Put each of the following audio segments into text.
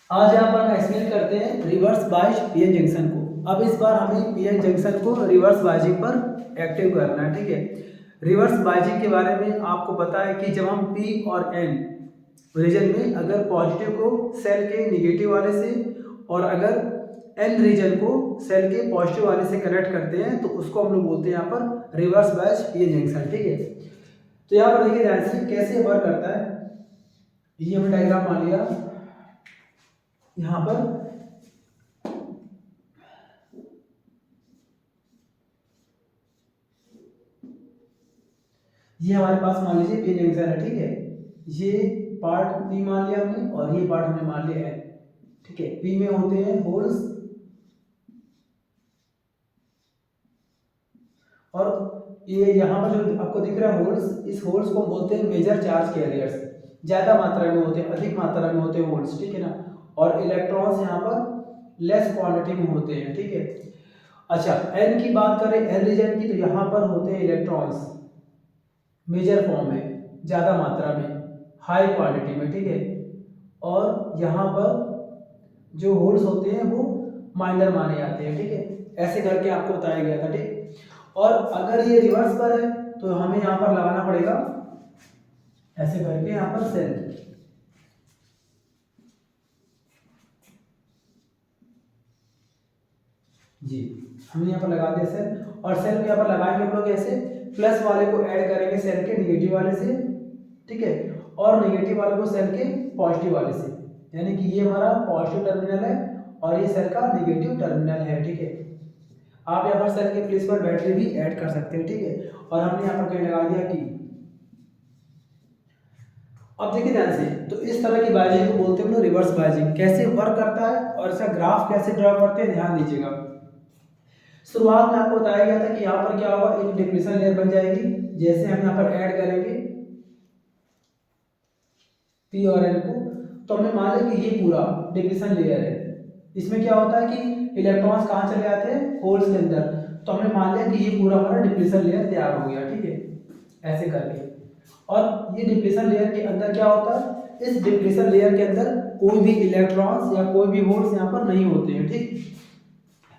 आज यहाँ पर हम एक्सप्लेन करते हैं रिवर्स बाइज पीएन जंक्शन को। अब इस बार हमें पीएन जंक्शन को रिवर्स बाइजिंग पर एक्टिव करना है, ठीक है। रिवर्स बाइजिंग के बारे में आपको पता है कि जब हम पी और एन रीजन में अगर पॉजिटिव को सेल के निगेटिव वाले से और अगर एन रीजन को सेल के पॉजिटिव वाले से कनेक्ट करते हैं तो उसको हम लोग बोलते हैं यहाँ पर रिवर्स बाइज पीएन जंक्शन, ठीक है। तो यहाँ पर देखिए ध्यान से कैसे वर्क करता है। ये हमने डायग्राम मान लिया। यहाँ पर ये हमारे पास मान लीजिए पी जंक्शन है, ठीक है। ये पार्ट पी मान लिया हमने और ये पार्ट हमने मान लिया है, ठीक है। पी में होते हैं होल्स और ये यहाँ पर जो आपको दिख रहा है होल्स, इस होल्स को बोलते हैं मेजर चार्ज कैरियर्स। ज्यादा मात्रा में होते हैं, अधिक मात्रा में होते हैं होल्स, ठीक है ना। और इलेक्ट्रॉन्स यहाँ पर लेस क्वांटिटी में होते हैं, ठीक है। अच्छा, एन की बात करें, एन रीजन की, तो यहाँ पर होते हैं इलेक्ट्रॉन्स मेजर फॉर्म में, ज़्यादा मात्रा में, हाई क्वांटिटी में, ठीक है। और यहाँ पर जो होल्स होते हैं वो माइनर माने जाते हैं, ठीक है। ऐसे करके आपको बताया गया था, ठीक। और अगर ये रिवर्स पर है तो हमें यहाँ पर लगाना पड़ेगा ऐसे करके यहाँ पर सेल। जी, हमने यहाँ पर लगा दिया सेल, और सेल को यहाँ पर लगाएंगे हम लोग ऐसे, प्लस वाले को ऐड करेंगे सेल के निगेटिव वाले से, ठीक है, और निगेटिव वाले को सेल के पॉजिटिव वाले से। यानी कि ये हमारा पॉजिटिव टर्मिनल है और ये सेल का निगेटिव टर्मिनल है, ठीक है। आप यहाँ पर सेल के प्लेस पर बैटरी भी ऐड कर सकते हैं, ठीक है। और हमने यहाँ पर कहीं लगा दिया कि अब देखिए ध्यान से, तो इस तरह की बाइजिंग को बोलते हैं हम लोग रिवर्स बाइजिंग। कैसे वर्क करता है और इसका ग्राफ कैसे ड्रॉ करते हैं ध्यान दीजिएगा। शुरुआत में आपको बताया गया था कि यहाँ पर क्या होगा, एक डिप्लीशन लेयर बन जाएगी। जैसे हम यहाँ पर ऐड करेंगे पी और एन को, तो हमें मान लें कि ये पूरा डिप्लीशन लेयर है। इसमें क्या होता है कि इलेक्ट्रॉन्स कहाँ चले जाते हैं, होल्स के अंदर। तो हमने मान लिया कि ये पूरा हमारा डिप्लीशन लेयर तैयार हो गया, ठीक है, ऐसे करके। और ये डिप्लीशन लेयर के अंदर क्या होता है, इस डिप्लीशन लेयर के अंदर कोई भी इलेक्ट्रॉन्स या कोई भी होल्स यहाँ पर नहीं होते हैं, ठीक।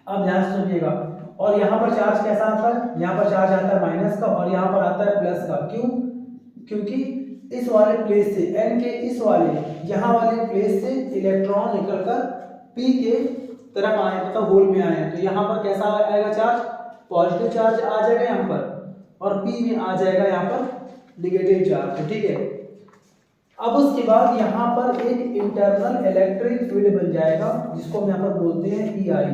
अब ध्यान से सुनिएगा। और यहाँ पर चार्ज कैसा आता है, यहाँ पर चार्ज आता है माइनस का और यहाँ पर आता है प्लस का। क्यों? क्योंकि इस वाले प्लेस से, एन के इस वाले यहाँ वाले प्लेस से इलेक्ट्रॉन निकलकर पी के तरफ आए, मतलब होल में आए। तो यहाँ पर कैसा आएगा चार्ज, पॉजिटिव चार्ज आ जाएगा यहाँ पर, और पी में आ जाएगा यहाँ पर निगेटिव चार्ज, ठीक है। अब उसके बाद यहाँ पर एक इंटरनल इलेक्ट्रिक फील्ड बन जाएगा जिसको हम यहाँ पर बोलते हैं ई आई।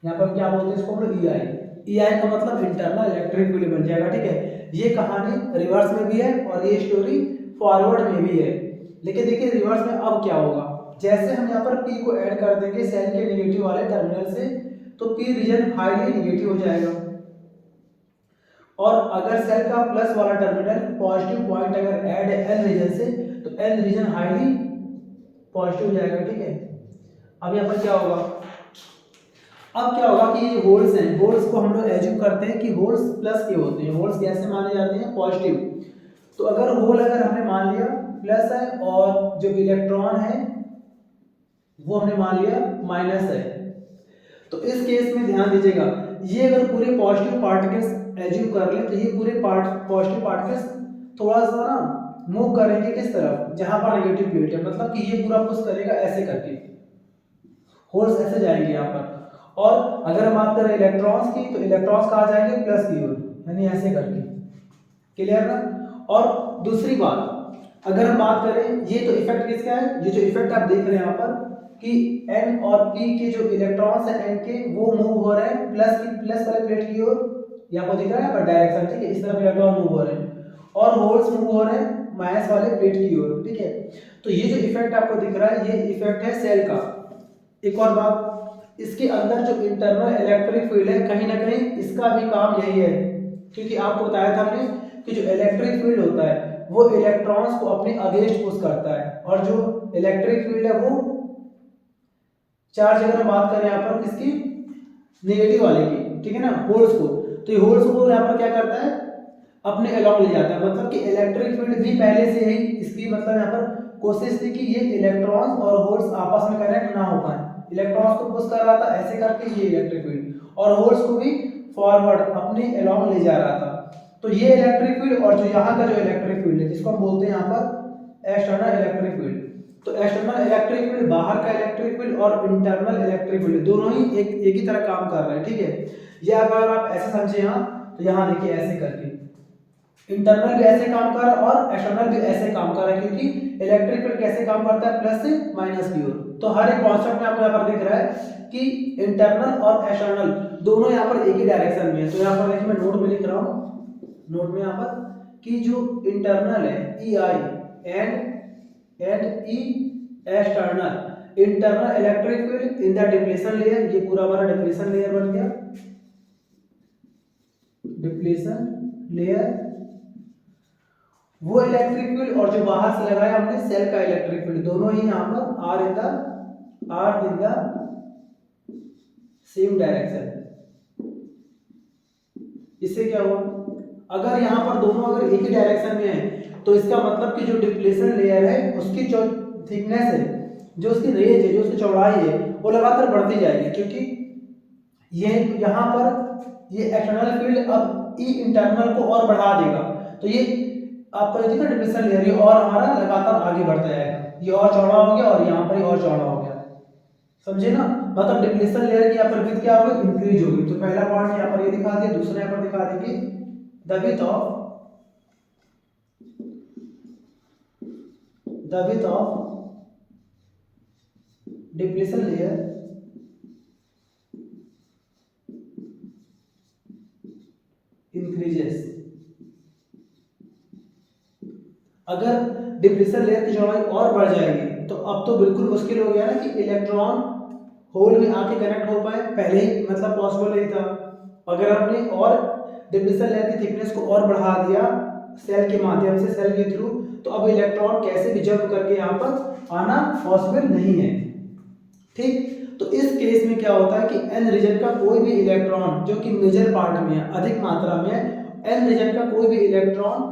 यहाँ पर क्या बोलते हैं इसको हम लोग, ई आई। ई आई का मतलब इंटरनल इलेक्ट्रिक फील्ड बन जाएगा, ठीक है। ये कहानी रिवर्स में भी है और ये स्टोरी फॉरवर्ड में भी है। लेकिन देखिए रिवर्स में अब क्या होगा, जैसे हम यहाँ पर पी को ऐड कर देंगे सेल के निगेटिव वाले टर्मिनल से, तो पी रीजन हाईली निगेटिव हो जाएगा। और अगर सेल का प्लस वाला टर्मिनल पॉजिटिव पॉइंट अगर ऐड है एन रीजन से, तो एन रीजन हाईली पॉजिटिव हो जाएगा, ठीक है। अब यहाँ पर क्या होगा, अब क्या होगा कि ये होल्स हैं, होल्स को हम लोग एज्यूम करते हैं कि होल्स प्लस के होते हैं। होल्स कैसे माने जाते हैं, पॉजिटिव। तो अगर होल अगर हमने मान लिया प्लस है और जो इलेक्ट्रॉन है वो हमने मान लिया माइनस है, तो इस केस में ध्यान दीजिएगा, ये अगर पूरे पॉजिटिव पार्टिकल्स एज्यूम कर ले तो ये पूरे पॉजिटिव पार्टिकल्स थोड़ा सा ना मूव करेंगे किस तरफ, जहां पर नेगेटिव प्लेट है। मतलब कि ये पूरा पुश करेगा ऐसे करके, होल्स ऐसे जाएंगे यहाँ पर। और अगर हम बात करें इलेक्ट्रॉन्स की, तो इलेक्ट्रॉन्स कहाँ जाएंगे, प्लस की ओर, यानी ऐसे करके। क्लियर ना। और दूसरी बात, अगर हम बात करें, ये तो इफेक्ट किसका है, ये जो इफेक्ट आप देख रहे हैं यहाँ पर कि एन और पी के जो इलेक्ट्रॉन्स हैं एन के, वो मूव हो रहे हैं प्लस वाले प्लेट की ओर। यहाँ पर दिख रहा है यहाँ पर डायरेक्शन, ठीक है, इस तरफ इलेक्ट्रॉन मूव हो रहे हैं और होल्स मूव हो रहे हैं माइनस वाले प्लेट की ओर, ठीक है। तो ये जो इफेक्ट आपको दिख रहा है, ये इफेक्ट है सेल का। एक और बात, इसके अंदर जो इंटरनल इलेक्ट्रिक फील्ड है, कहीं ना कहीं इसका भी काम यही है। क्योंकि आपको बताया था हमने कि जो इलेक्ट्रिक फील्ड होता है वो इलेक्ट्रॉन्स को अपने अगेंस्ट पुश करता है, और जो इलेक्ट्रिक फील्ड है वो चार्ज, अगर हम बात करें यहाँ पर किसकी, नेगेटिव वाले की, ठीक है ना, होल्स को, तो ये होल्स को यहाँ पर क्या करता है, अपने अलॉन्ग ले जाता है। मतलब कि इलेक्ट्रिक फील्ड भी पहले से ही इसकी, मतलब यहाँ पर कोशिश थी कि ये इलेक्ट्रॉन्स और होल्स आपस में कनेक्ट ना हो पाए। इलेक्ट्रॉन्स को पुश कर रहा था ऐसे करके ये इलेक्ट्रिक फील्ड, और होल्स को भी फॉरवर्ड अपने अलोंग ले जा रहा था। तो ये इलेक्ट्रिक फील्ड और जो यहाँ का जो इलेक्ट्रिक फील्ड है जिसको हम बोलते हैं यहाँ पर एक्सटर्नल इलेक्ट्रिक फील्ड। तो एक्सटर्नल इलेक्ट्रिक फील्ड, बाहर का इलेक्ट्रिक फील्ड और इंटरनल इलेक्ट्रिक फील्ड दोनों ही एक ही तरह काम कर रहे हैं, ठीक है। ये अगर आप ऐसे समझे यहाँ, तो यहाँ देखिए ऐसे करके इंटरनल भी ऐसे काम कर रहा है और एक्सटर्नल भी ऐसे काम कर रहा है, क्योंकि इलेक्ट्रिक फील्ड कैसे काम करता है, प्लस से माइनस की ओर। तो हर एक कॉन्सेप्ट में आपको यहाँ पर दिख रहा है कि इंटरनल और एक्सटर्नल दोनों यहाँ पर एक ही डायरेक्शन में है। तो यहाँ पर देखिए मैं नोट में लिख रहा हूँ, नोट में यहाँ पर कि जो इंटरनल है E I and E external, internal electric field in the depletion layer, ये पूरा हमारा डिप्लेशन लेयर बन गया, डिप्लेशन लेयर। वो इलेक्ट्रिक फील्ड और जो बाहर से लगाया हमने सेल का इलेक्ट्रिक फील्ड, दोनों ही यहाँ पर are in the same direction. इससे क्या हुआ, अगर यहाँ पर दोनों अगर एक ही डायरेक्शन में है तो इसका मतलब कि जो डिप्लेशन लेयर है उसकी जो थिकनेस है, जो उसकी रेंज है, जो उसकी चौड़ाई है, वो लगातार बढ़ती जाएगी, क्योंकि ये यहाँ पर ये एक्सटर्नल फील्ड अब ई इंटरनल को और बढ़ा देगा। तो ये आपका जो देखा डिप्लेशन लेयर, ये और हमारा लगातार आगे बढ़ता जाएगा, ये और चौड़ा हो गया और यहाँ पर ये और चौड़ा हो गया, समझे ना। मतलब डिप्लेशन लेयर की यहाँ पर विड्थ क्या होगी, इंक्रीज होगी। तो पहला पॉइंट यहाँ पर ये दिखा दिया, दूसरा यहाँ पर दिखा देंगे the width of depletion layer increases. अगर डिप्लेशन लेयर की चौड़ाई और बढ़ जाएगी तो अब तो बिल्कुल मुश्किल हो गया ना कि इलेक्ट्रॉन होल में आके कनेक्ट हो पाए, पहले ही मतलब पॉसिबल नहीं था। अगर आपने और डिप्लेशन लेयर की थिकनेस को और बढ़ा दिया सेल के माध्यम से, सेल के थ्रू, तो अब इलेक्ट्रॉन कैसे भी जंप करके यहाँ पर आना पॉसिबल नहीं है, ठीक। तो इस केस में क्या होता है कि एन रीजन का कोई भी इलेक्ट्रॉन जो कि मेजर पार्ट में है, अधिक मात्रा में है, एन रीजन का कोई भी इलेक्ट्रॉन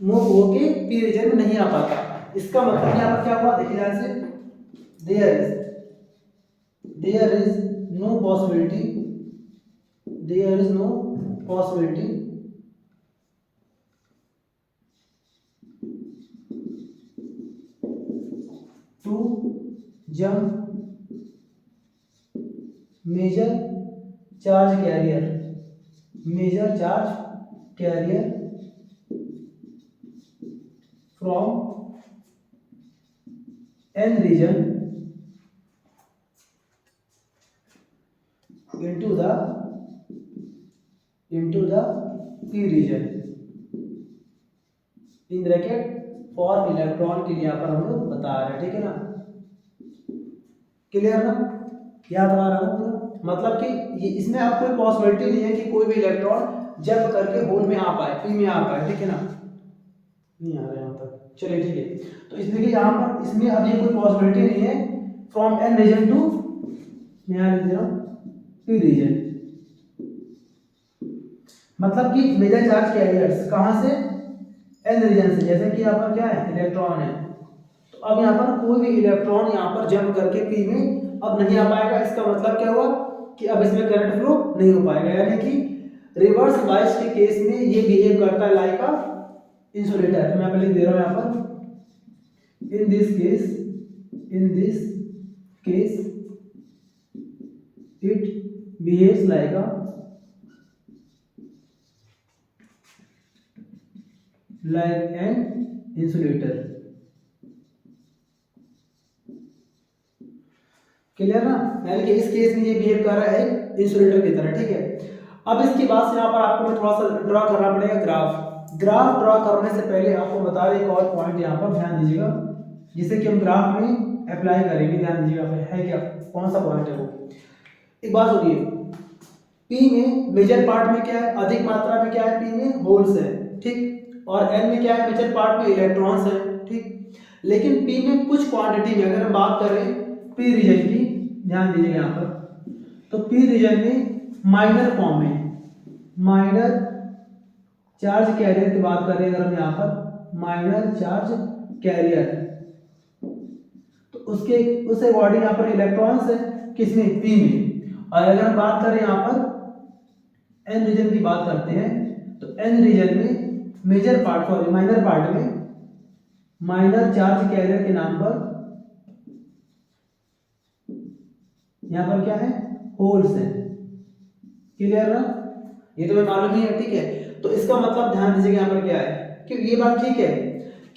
मूव होके पी रीजन में नहीं आ पाता। इसका मतलब यहाँ पर क्या हुआ, देखिए ध्यान से, there is no possibility to jump major charge carrier from n region into the p region in bracket for electron के लिए यहाँ पर हम लोग बता रहे हैं, ठीक है ना, क्लियर ना, याद आ रहा है ना पूरा। मतलब कि ये इसमें अब कोई पॉसिबिलिटी नहीं है कि कोई भी इलेक्ट्रॉन जंप करके होल में आ पाए, पी में आ पाए, ठीक है ना, नहीं आ रहा यहाँ तक, चलिए ठीक है। तो इसमें कि यहाँ पर इसमें अब ये कोई पॉसिबिलिटी नहीं है फ्रॉम एन रीजन टू, मैं यहाँ लिख दे रहा हूँ पी रीजन। मतलब कि मेजर चार्ज कैरियर्स कहाँ से, एन रीजन से, जैसे कि यहाँ पर क्या है, इलेक्ट्रॉन है, तो अब यहाँ पर कोई भी इलेक्ट्रॉन यहाँ पर जंप करके पी में अब नहीं आ पाएगा। इसका मतलब क्या हुआ कि अब इसमें करंट फ्लो नहीं हो पाएगा, यानी कि रिवर्स बायस के केस में ये बिहेव करता है लाइक अ इंसुलेटर। तो मैं यहाँ पर लिख दे रहा हूँ यहाँ पर, in this case it behaves like a like an insulator, clear ना, यानी कि इस केस में ये बिहेव कर रहा है एक इंसुलेटर की तरह, ठीक है। अब इसके बाद से यहाँ पर आपको मैं थोड़ा सा ड्रॉ करना पड़ेगा ग्राफ ड्रॉ करने से पहले आपको बता रहे एक और पॉइंट यहाँ पर ध्यान दीजिएगा, जिसे कि हम ग्राफ में अप्लाई करेंगे, ध्यान दीजिएगा है क्या, कौन सा पॉइंट है वो। एक बात सुनिए, पी में मेजर पार्ट में क्या है, अधिक मात्रा में क्या है, पी में होल्स है, ठीक, और एन में क्या है, मेजर पार्ट में इलेक्ट्रॉन्स है, ठीक। लेकिन पी में कुछ क्वांटिटी में अगर हम बात करें पी रीजन की, ध्यान दीजिएगा यहाँ पर, तो पी रीजन में माइनर फॉर्म में, माइनर चार्ज कैरियर की बात करें अगर हम यहाँ पर, माइनर चार्ज कैरियर उसके उस अकॉर्डिंग यहाँ पर इलेक्ट्रॉन्स है किसमें, पी में। और अगर हम बात करें यहाँ पर एन रीजन की बात करते हैं, तो एन रीजन में major part sorry minor part में माइनर चार्ज कैरियर के नाम पर यहाँ पर क्या है, होल्स है। क्लियर ना, ये तो हमें मालूम ही है, ठीक है। तो इसका मतलब ध्यान दीजिएगा यहाँ पर क्या है कि ये बात ठीक है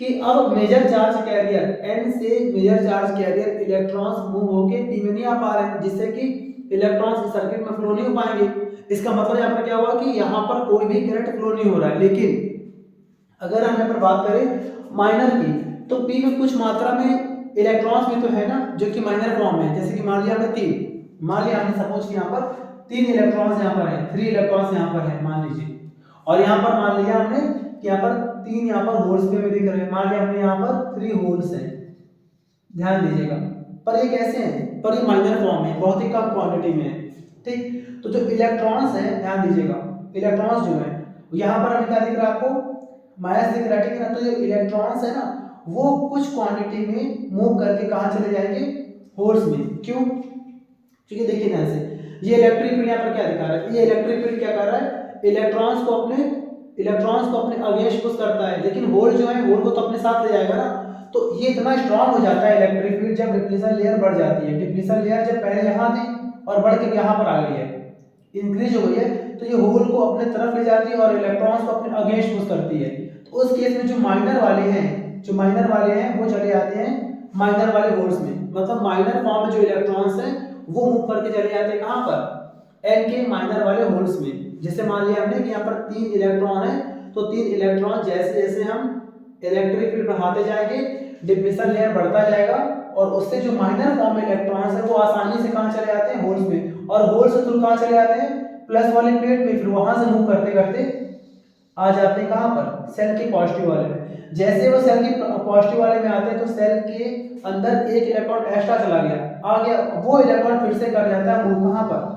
कि अब मेजर चार्ज कैरियर एन से major charge carrier electrons move होके पी में नहीं आ पा रहे हैं, जिससे कि इलेक्ट्रॉन्स इस सर्किट में फ्लो नहीं हो पाएंगे। इसका मतलब यहाँ पर क्या हुआ कि यहाँ पर कोई भी करंट फ्लो नहीं हो रहा है। लेकिन अगर हम यहाँ पर बात करें माइनर की, तो पी में कुछ मात्रा में इलेक्ट्रॉन्स भी तो है ना जो कि माइनर फॉर्म में, जैसे कि मान लिया हमने 3, मान लिया हमने सपोज कि यहाँ पर 3 इलेक्ट्रॉन्स यहाँ पर है, 3 इलेक्ट्रॉन्स यहाँ पर है मान लीजिए, और यहाँ पर मान लिया हमने कि यहाँ पर 3 यहाँ पर होल्स पे दिख रहे हैं, मान लिया हमने यहाँ पर 3 होल्स हैं। ध्यान दीजिएगा, पर ये कैसे हैं, पर ये माइनर फॉर्म में बहुत ही कम क्वांटिटी में है, ठीक। तो जो इलेक्ट्रॉन्स हैं, ध्यान दीजिएगा, इलेक्ट्रॉन्स जो है यहाँ पर हमें क्या दिख रहा है आपको, माइनस दिख रहा है, ठीक है ना। तो जो इलेक्ट्रॉन्स है ना वो कुछ क्वांटिटी में मूव करके कहाँ चले जाएंगे, होल्स में। क्यों, क्योंकि देखिए ध्यान से, ये इलेक्ट्रिक फील्ड यहाँ पर क्या दिखा रहा है, ये इलेक्ट्रिक फील्ड क्या कर रहा है, इलेक्ट्रॉन्स को अपने अगेंस्ट पुश करता है, लेकिन होल जो है होल को तो अपने साथ ले जाएगा ना। तो ये इतना स्ट्रांग हो जाता है इलेक्ट्रिक फील्ड जब डिप्लीशन लेयर बढ़ जाती है। डिप्लीशन लेयर जब पहले यहाँ थी और बढ़ के यहाँ पर आ गई है, इंक्रीज हो गई है, तो ये होल को अपने तरफ ले जाती है और इलेक्ट्रॉन्स को अपने अगेंस्ट पुश करती है। तो उस केस में जो माइनर वाले हैं वो चले जाते हैं माइनर वाले होल्स में, मतलब माइनर फॉर्म में जो इलेक्ट्रॉन्स हैं वो मूव करके चले जाते हैं कहाँ पर, एन के माइनर वाले होल्स में। जैसे मान लिया हमने कि यहाँ पर 3 इलेक्ट्रॉन है, तो 3 इलेक्ट्रॉन जैसे जैसे हम इलेक्ट्रिक फील्ड बढ़ाते जाएंगे डिप्लीशन लेयर बढ़ता जाएगा, और उससे जो माइनर फॉर्म में इलेक्ट्रॉन्स है वो आसानी से कहाँ चले जाते हैं, होल्स में, और होल्स से थ्रू कहाँ चले जाते हैं, प्लस वाले प्लेट में, फिर वहां से मूव करते करते आ जाते हैं कहाँ पर, सेल के पॉजिटिव वाले में। जैसे वो सेल के पॉजिटिव वाले में आते हैं तो सेल के अंदर एक इलेक्ट्रॉन एक्स्ट्रा चला गया, आ गया, वो इलेक्ट्रॉन फिर से कर जाता है मूव, कहाँ पर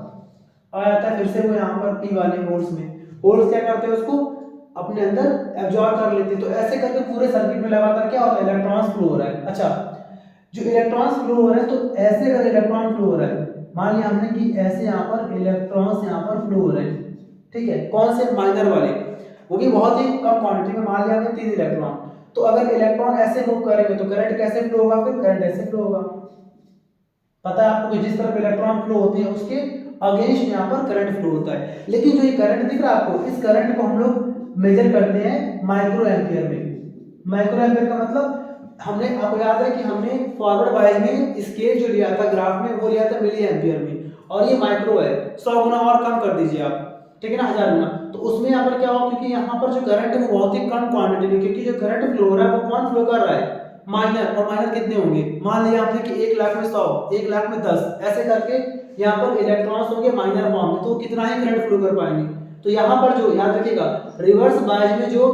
आ जाता है, फिर से वो यहाँ पर पी वाले होल्स में। होल्स क्या करते हैं, उसको अपने अंदर एब्जॉर्ब कर लेते हैं। तो ऐसे करके पूरे सर्किट में लगातार क्या होता है, इलेक्ट्रॉन्स फ्लो हो रहा है। अच्छा, जो इलेक्ट्रॉन्स फ्लो हो रहे हैं, तो ऐसे अगर इलेक्ट्रॉन फ्लो हो रहा है, मान लिया हमने कि ऐसे यहाँ पर इलेक्ट्रॉन्स यहाँ पर फ्लो हो रहे हैं, ठीक है, कौन से, माइनर वाले, वो भी बहुत ही कम क्वांटिटी में, मान लिया हमने 3 इलेक्ट्रॉन। तो अगर इलेक्ट्रॉन ऐसे मूव करेंगे तो करंट कैसे फ्लो होगा, फिर करंट ऐसे फ्लो होगा। पता है आपको कि जिस तरफ इलेक्ट्रॉन फ्लो होते हैं उसके अगेंस्ट यहाँ पर करंट फ्लो होता है। लेकिन जो ये करंट दिख रहा है आपको, इस करंट को हम लोग मेजर करते हैं माइक्रो एम्पियर में। माइक्रो एम्पियर का मतलब, हमने, आपको याद है कि हमने फॉरवर्ड वाइज में स्केल जो लिया था ग्राफ में, वो लिया था मिली एम्पियर में, और ये माइक्रो है, 100 गुना और कम कर दीजिए आप, ठीक है ना, 1000 गुना। तो उसमें यहाँ पर क्या होगा, क्योंकि यहाँ पर जो करंट है वो बहुत ही कम क्वांटिटी में, क्योंकि जो करंट फ्लो हो रहा है वो कौन फ्लो कर रहा है, माइनर। और माइनर कितने होंगे, मान लिया आपने कि 1 लाख में 100, 1 लाख में 10, ऐसे करके यहाँ पर इलेक्ट्रॉन्स होंगे माइनर फॉर्म में, तो कितना ही करंट फ्लो कर पाएंगे। तो यहाँ पर जो याद रखिएगा, रिवर्स बायस में जो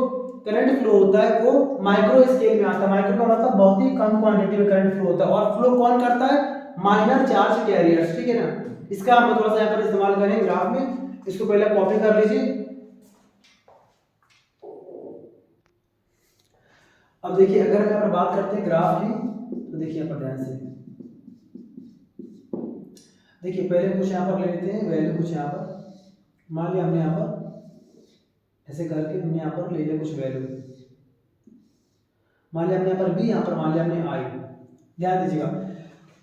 करंट फ्लो होता है वो माइक्रो स्केल में आता है। माइक्रो का मतलब बहुत ही कम क्वांटिटी में करंट फ्लो होता है, और फ्लो कौन करता है, माइनर चार्ज कैरियर्स, ठीक है ना। इसका हम थोड़ा सा यहाँ पर इस्तेमाल करेंगे ग्राफ में, इसको पहले कॉपी कर लीजिए। अब देखिए, अगर हम यहाँ पर बात करते हैं ग्राफ की, तो देखिए यहाँ पर ध्यान से देखिए, पहले कुछ यहाँ पर ले लेते हैं वैल्यू, कुछ यहाँ पर मान लिया हमने, यहाँ पर ऐसे करके हमने यहाँ पर ले लिया कुछ वैल्यू, मान लिया हमने यहाँ पर बी, यहाँ पर मान लिया हमने आई, ध्यान दीजिएगा।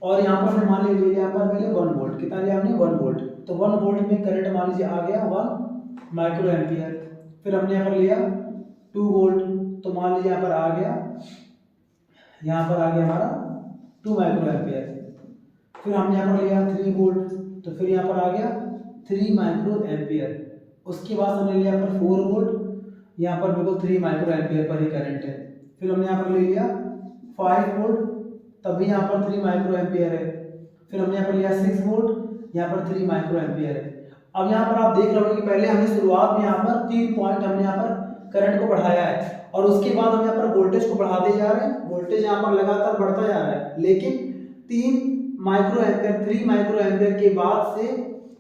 और यहाँ पर हमने मान लिया यहाँ पर पहले 1 वोल्ट, कितना लिया हमने, 1 वोल्ट। तो 1 वोल्ट में करंट मान लीजिए आ गया 1 माइक्रो एम्पियर। फिर हमने यहाँ पर लिया 2 वोल्ट, तो मान लीजिए यहाँ पर आ गया हमारा 2 माइक्रो एम्पियर। फिर हमने यहाँ पर लिया 3 वोल्ट, तो फिर यहाँ पर आ गया 3 माइक्रो एम्पियर। उसके बाद हमने लिया पर 4 वोल्ट, यहाँ पर बिल्कुल 3 माइक्रो एम्पियर पर ही करंट है। फिर हमने यहाँ पर ले लिया 5 वोल्ट, तभी यहाँ पर 3 माइक्रो एम्पियर है। फिर हमने यहाँ पर लिया 6 वोल्ट, यहाँ पर 3 माइक्रो एम्पियर है। अब यहाँ पर आप देख रहे होंगे कि पहले हमने शुरुआत में यहाँ पर 3 पॉइंट हमने यहाँ पर करंट को बढ़ाया है, और उसके बाद हम यहाँ पर वोल्टेज को बढ़ाते जा रहे हैं, वोल्टेज यहाँ पर लगातार बढ़ता जा रहा है। लेकिन 3 माइक्रो एम्पियर के बाद से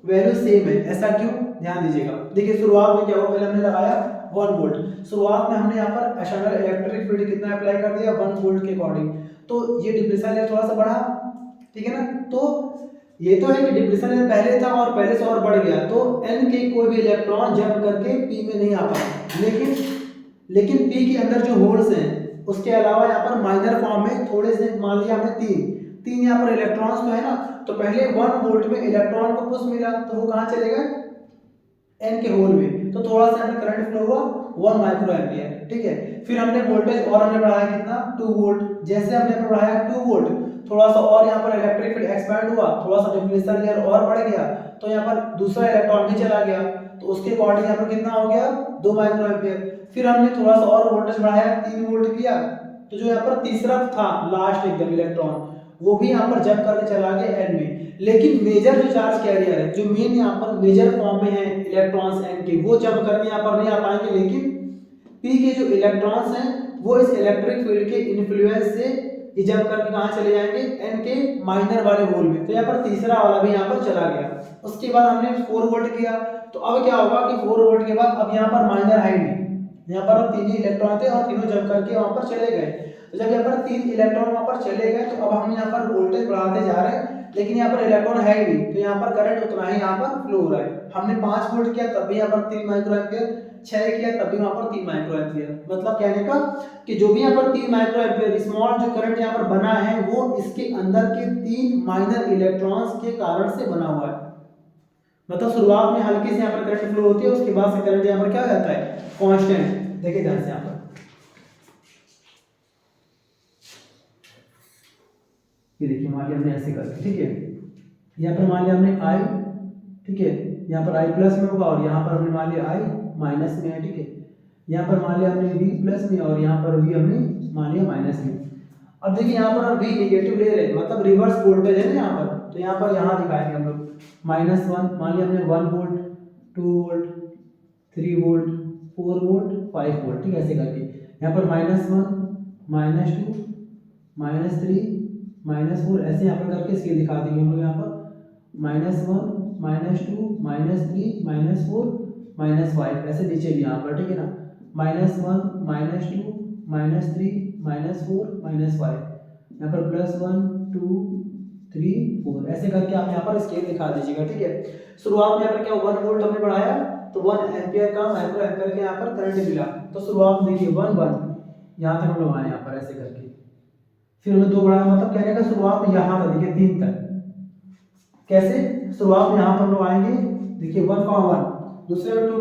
वैल्यू सेम है, ऐसा क्यों, ध्यान दीजिएगा। देखिए शुरुआत में क्या हुआ, पहले हमने लगाया 1 वोल्ट। शुरुआत में हमने यहाँ पर एक्सटर्नल इलेक्ट्रिक फील्ड कितना अप्लाई कर दिया 1 वोल्ट के अकॉर्डिंग। तो ये डिप्लेशन लेयर थोड़ा सा बढ़ा, ठीक है ना। तो ये तो है कि डिप्लेशन लेयर पहले था और पहले से और बढ़ गया, तो n के कोई भी इलेक्ट्रॉन जंप करके p में नहीं आ पाए। लेकिन p के अंदर जो होल्स हैं उसके अलावा यहाँ पर माइनर फॉर्म में थोड़े से, मान लिया हमने तीन यहाँ पर इलेक्ट्रॉन्स तो है ना, तो पहले 1 वोल्ट में इलेक्ट्रॉन को पुश मिला तो वो कहाँ चलेगा n के होल में, तो थोड़ा सा यहाँ करंट फ्लो हुआ 1 माइक्रो एम्पियर, ठीक है। फिर हमने वोल्टेज और हमने बढ़ाया कितना 2 वोल्ट। जैसे हमने बढ़ाया 2 वोल्ट, थोड़ा सा और यहाँ पर इलेक्ट्रिक फील्ड एक्सपैंड हुआ, थोड़ा सा डिप्लेशन लेयर और बढ़ गया, तो यहाँ पर दूसरा इलेक्ट्रॉन भी चला गया, तो उसके अकॉर्डिंग यहाँ पर कितना हो गया 2 माइक्रो एम्पियर। फिर हमने थोड़ा सा और वोल्टेज बढ़ाया 3 वोल्ट किया, तो जो यहाँ पर तीसरा था लास्ट एकदम इलेक्ट्रॉन, वो भी यहाँ पर जंप करके चला गया n में। लेकिन मेजर जो चार्ज कैरियर है, जो मेन यहाँ पर मेजर फॉर्म में है इलेक्ट्रॉन्स n के, वो जंप करके यहाँ पर नहीं आ पाएंगे। लेकिन p के जो इलेक्ट्रॉन्स हैं वो इस इलेक्ट्रिक फील्ड के इन्फ्लुएंस से ये जंप करके कहाँ चले जाएंगे n के माइनर वाले होल में, तो यहाँ पर तीसरा वाला भी यहाँ पर चला गया। उसके बाद हमने 4 वोल्ट किया, तो अब क्या होगा कि 4 वोल्ट के बाद अब यहाँ पर माइनर है नहीं, यहाँ पर अब 3 ही इलेक्ट्रॉन थे और तीनों जंप करके वहां पर चले गए। तो जब यहाँ पर 3 इलेक्ट्रॉन वहां पर चले गए, तो अब हम यहाँ पर वोल्टेज बढ़ाते जा रहे हैं, लेकिन यहाँ पर इलेक्ट्रॉन है ही नहीं, तो यहाँ पर करंट उतना ही यहाँ पर फ्लो हो रहा है। हमने 5 वोल्ट किया तब भी यहाँ पर 3 माइक्रो एम्पियर, 6 किया तब भी वहां पर 3 माइक्रो एम्पियर। मतलब कहने का कि जो भी यहाँ पर 3 माइक्रो एम्पियर स्मॉल जो करंट यहाँ पर बना है वो इसके अंदर के 3 माइनर इलेक्ट्रॉन्स के कारण से बना हुआ है। मतलब शुरुआत में हल्की से यहाँ पर करंट फ्लो होती है, उसके बाद से करंट यहाँ पर क्या हो जाता है कांस्टेंट। देखिए ध्यान से यहाँ पर ये देखिए, मान लिया हमने ऐसे करके, ठीक है, यहाँ पर मान लिया हमने I, ठीक है, यहाँ पर I प्लस में होगा और यहाँ पर हमने मान लिया I माइनस में है, ठीक है। यहाँ पर मान लिया हमने V प्लस में और यहाँ पर V हमने मान लिया माइनस में। अब देखिए यहाँ पर V नेगेटिव ले रहे हैं, मतलब रिवर्स वोल्टेज है ना यहाँ पर, तो यहाँ पर यहाँ दिखाएंगे हम लोग -1, मान लिया हमने 1 volt 2 volt 3 volt 4 volt 5 volt, ठीक है, ऐसे करके। यहाँ पर -1 -2 -3 -4 ऐसे यहाँ पर करके स्केल दिखा देंगे हम लोग। यहाँ पर -1 -2 -3 -4 -5 ऐसे नीचे भी यहाँ पर, ठीक है ना, -1 -2 -3 -4 -5, यहाँ पर +1 2 3 4 ऐसे करके आप यहाँ पर स्केल दिखा दीजिएगा, ठीक है। शुरुआत में यहाँ पर क्या 1 वोल्ट हमने बढ़ाया तो 1 एम्पियर का माइक्रो एम्पियर के यहाँ पर करंट मिला, तो शुरुआत में देखिए 1 1 यहाँ तक हम लोग आए यहाँ पर ऐसे करके। फिर हमने 2 बढ़ाया, मतलब कहने का शुरुआत में यहाँ तक देखिए 3 तक। कैसे शुरुआत में यहाँ पर हम लोग आएंगे, देखिए 1 दूसरे में 2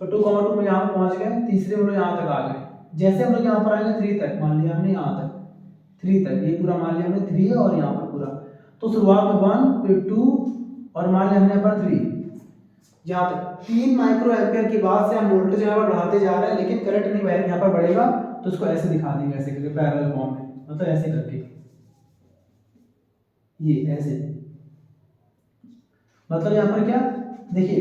तो 2 में यहाँ पहुँच गए, तीसरे में यहाँ तक आ गए। जैसे हम लोग यहाँ पर आएंगे 3 तक, मान लिया हमने यहाँ तक 3 तक, ये पूरा मान लिया हमने 3 है और यहाँ पर पूरा, तो शुरुआत में 1 फिर 2 और मान लिया हमने यहाँ पर 3, यहाँ तक 3 माइक्रो एम्पियर के बाद से हम वोल्टेज यहाँ पर बढ़ाते जा रहे हैं, लेकिन करंट नहीं यहाँ पर बढ़ेगा, तो उसको ऐसे दिखा देंगे, ऐसे करके पैरेलल फॉर्म में, मतलब ऐसे करके ये ऐसे, मतलब यहाँ पर क्या देखिए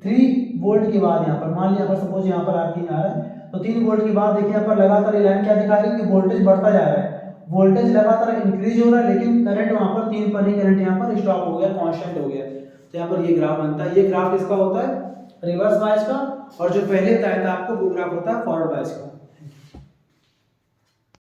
3 वोल्ट के बाद यहाँ पर मान लिया, यहाँ पर सपोज यहाँ पर R3 आ रहा है, तो 3 वोल्ट के बाद देखिए यहाँ पर लगातार ये लाइन क्या दिखा रही है कि वोल्टेज बढ़ता जा रहा है, वोल्टेज लगातार इंक्रीज हो रहा है, लेकिन करंट वहां पर 3 पर ही करंट यहाँ पर स्टॉप हो गया, कांस्टेंट हो गया। तो यहाँ पर ये ग्राफ बनता है, ये ग्राफ किसका होता है रिवर्स बायस का, और जो पहले बताया था आपको वो ग्राफ होता है फॉरवर्ड बायस का।